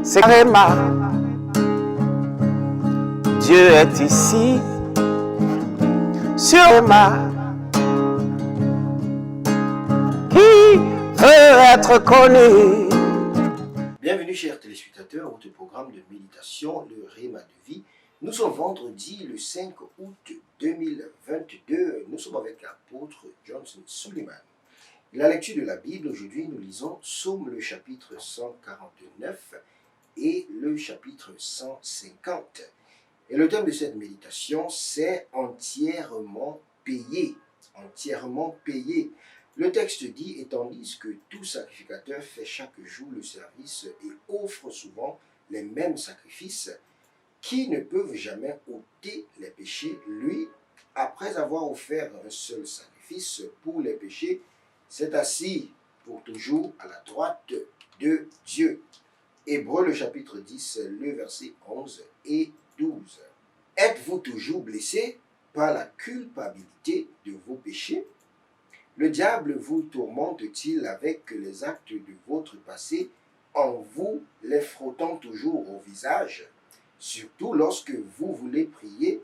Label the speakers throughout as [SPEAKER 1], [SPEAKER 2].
[SPEAKER 1] c'est Réma. Dieu est ici, sur Réma. Qui veut être connu?
[SPEAKER 2] Bienvenue chers téléspectateurs à votre programme de méditation, le Réma de vie. Nous sommes vendredi le 5 août 2022. Nous sommes avec l'apôtre Johnson Suleiman. La lecture de la Bible, aujourd'hui nous lisons Psaume le chapitre 149 et le chapitre 150. Et le thème de cette méditation, c'est entièrement payé. Entièrement payé. Le texte dit, et tandis que tout sacrificateur fait chaque jour le service et offre souvent les mêmes sacrifices, qui ne peuvent jamais ôter les péchés, lui, après avoir offert un seul sacrifice pour les péchés, s'est assis pour toujours à la droite de Dieu. Hébreux le chapitre 10, le verset 11 et 12. Êtes-vous toujours blessés par la culpabilité de vos péchés? Le diable vous tourmente-t-il avec les actes de votre passé en vous les frottant toujours au visage? Surtout lorsque vous voulez prier,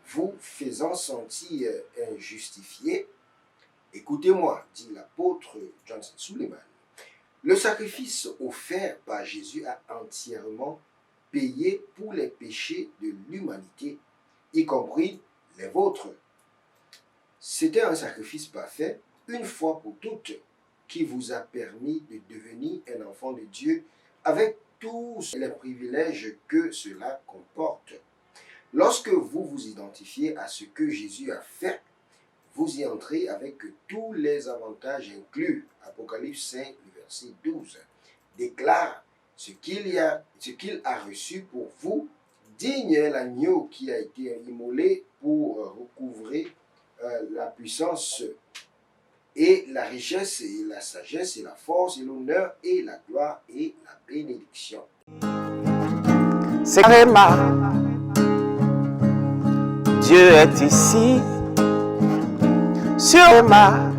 [SPEAKER 2] vous faisant sentir injustifié. Écoutez-moi, dit l'apôtre Johnson Suleiman. Le sacrifice offert par Jésus a entièrement payé pour les péchés de l'humanité, y compris les vôtres. C'était un sacrifice parfait, une fois pour toutes, qui vous a permis de devenir un enfant de Dieu avec tous les privilèges que cela comporte. Lorsque vous vous identifiez à ce que Jésus a fait, vous y entrez avec tous les avantages inclus. Apocalypse 5, le verset 12, déclare ce qu'il a reçu pour vous, digne est l'agneau qui a été immolé pour recouvrer la puissance et la richesse et la sagesse et la force et l'honneur et la gloire et la bénédiction.
[SPEAKER 1] C'est Réma. Dieu est ici, sur Réma.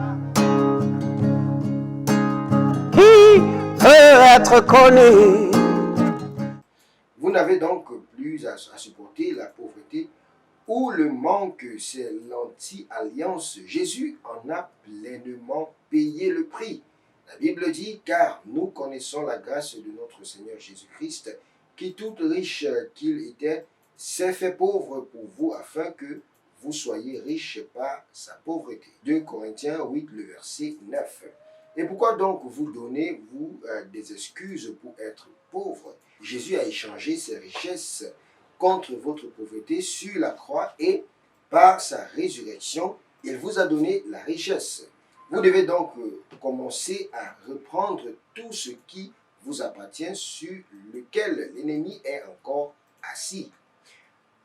[SPEAKER 1] Qui veut être connu?
[SPEAKER 2] Vous n'avez donc plus à supporter la pauvreté ou le manque, c'est l'anti-alliance. Jésus en a pleinement payé le prix. La Bible dit, car nous connaissons la grâce de notre Seigneur Jésus-Christ, qui tout riche qu'il était, s'est fait pauvre pour vous, afin que vous soyez riches par sa pauvreté. 2 Corinthiens 8, le verset 9. Et pourquoi donc vous donnez-vous des excuses pour être pauvre? Jésus a échangé ses richesses contre votre pauvreté sur la croix et par sa résurrection, il vous a donné la richesse. Vous devez donc commencer à reprendre tout ce qui vous appartient, sur lequel l'ennemi est encore assis.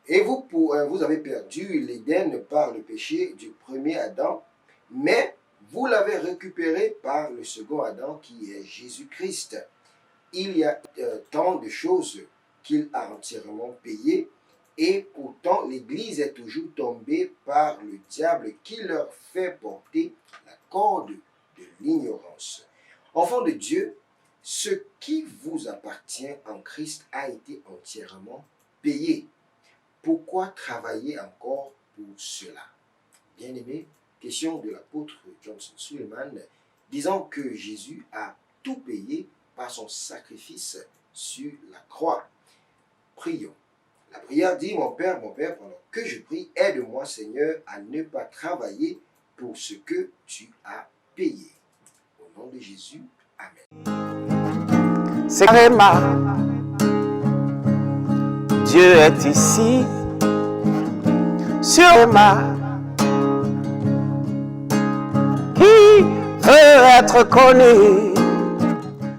[SPEAKER 2] Et vous avez perdu l'Éden par le péché du premier Adam, mais vous l'avez récupéré par le second Adam qui est Jésus-Christ. Il y a tant de choses qu'il a entièrement payées et pourtant l'Église est toujours tombée par le diable qui leur fait porter la corde de l'ignorance. Enfants de Dieu, ce qui vous appartient en Christ a été entièrement payé. Pourquoi travailler encore pour cela? Bien-aimé, question de l'apôtre Johnson Suleiman, disant que Jésus a tout payé par son sacrifice sur la croix. Prions. La prière dit, mon Père, pendant que je prie, aide-moi, Seigneur, à ne pas travailler pour ce que tu as payé. Au nom de Jésus, Amen.
[SPEAKER 1] C'est Réma. Dieu est ici, sur Réma. Qui veut être connu?